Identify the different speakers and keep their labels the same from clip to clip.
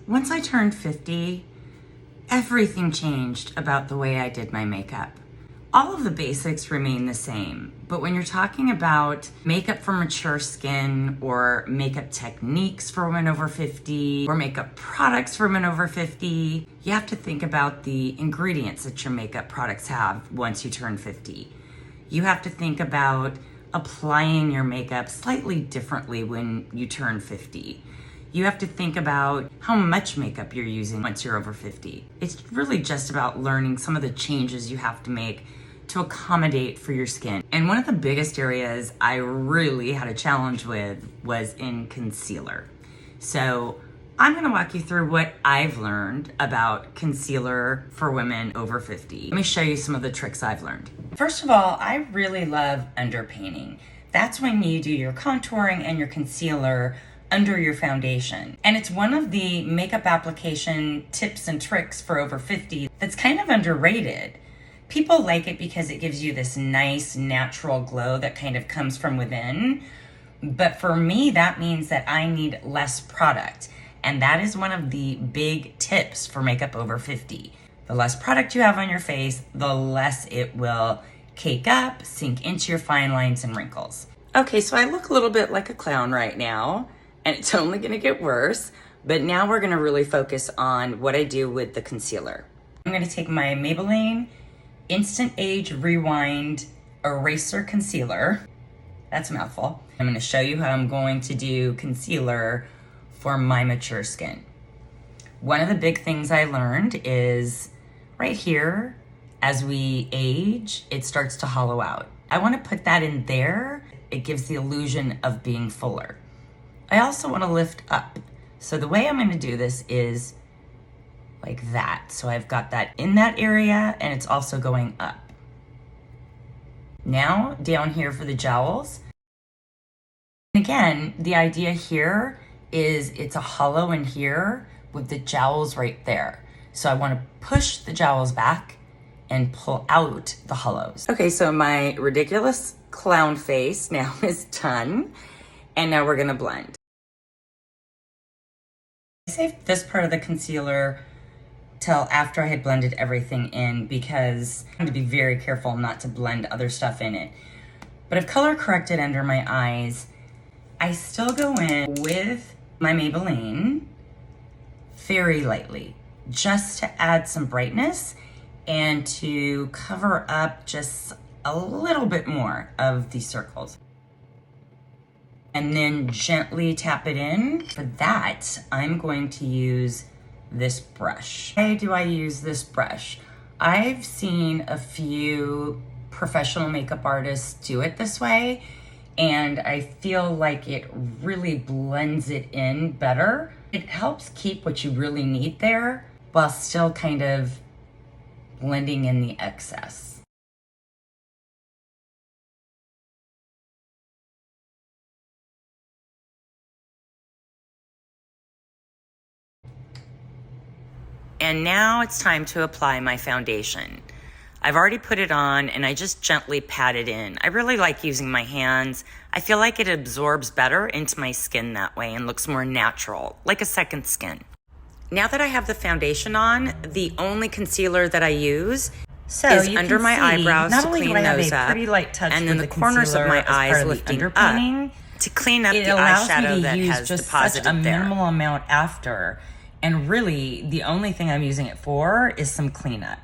Speaker 1: Once I turned 50, everything changed about the way I did my makeup. All of the basics remain the same, but when you're talking about makeup for mature skin or makeup techniques for women over 50 or makeup products for women over 50, you have to think about the ingredients that your makeup products have once you turn 50. You have to think about applying your makeup slightly differently when you turn 50. You have to think about how much makeup you're using once you're over 50. It's really just about learning some of the changes you have to make to accommodate for your skin. And one of the biggest areas I really had a challenge with was in concealer. So I'm gonna walk you through what I've learned about concealer for women over 50. Let me show you some of the tricks I've learned. First of all, I really love underpainting. That's when you do your contouring and your concealer under your foundation. And it's one of the makeup application tips and tricks for over 50 that's kind of underrated. People like it because it gives you this nice natural glow that kind of comes from within. But for me, that means that I need less product. And that is one of the big tips for makeup over 50. The less product you have on your face, the less it will cake up, sink into your fine lines and wrinkles. Okay, so I look a little bit like a clown right now, and it's only gonna get worse, but now we're gonna really focus on what I do with the concealer. I'm gonna take my Maybelline Instant Age Rewind Eraser Concealer. That's a mouthful. I'm gonna show you how I'm going to do concealer for my mature skin. One of the big things I learned is right here, as we age, it starts to hollow out. I wanna put that in there. It gives the illusion of being fuller. I also wanna lift up. So the way I'm gonna do this is like that. So I've got that in that area and it's also going up. Now down here for the jowls. Again, the idea here is it's a hollow in here with the jowls right there. So I want to push the jowls back and pull out the hollows. Okay, so my ridiculous clown face now is done. And now we're gonna blend. I saved this part of the concealer till after I had blended everything in because I had to be very careful not to blend other stuff in it. But I've color corrected under my eyes. I still go in with my Maybelline very lightly, just to add some brightness and to cover up just a little bit more of the circles. And then gently tap it in. For that, I'm going to use this brush. Why do I use this brush? I've seen a few professional makeup artists do it this way, and I feel like it really blends it in better. It helps keep what you really need there while still kind of blending in the excess. And now it's time to apply my foundation. I've already put it on and I just gently pat it in. I really like using my hands. I feel like it absorbs better into my skin that way and looks more natural, like a second skin. Now that I have the foundation on, the only concealer that I use is under my eyebrows to clean those up, and then the corners of my eyes lifting up to clean up the eyeshadow that has deposited there. It allows me to use just such a minimal amount after. And really, the only thing I'm using it for is some cleanup.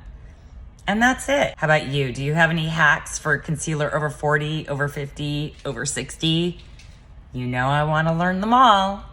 Speaker 1: And that's it. How about you? Do you have any hacks for concealer over 40, over 50, over 60? You know I want to learn them all.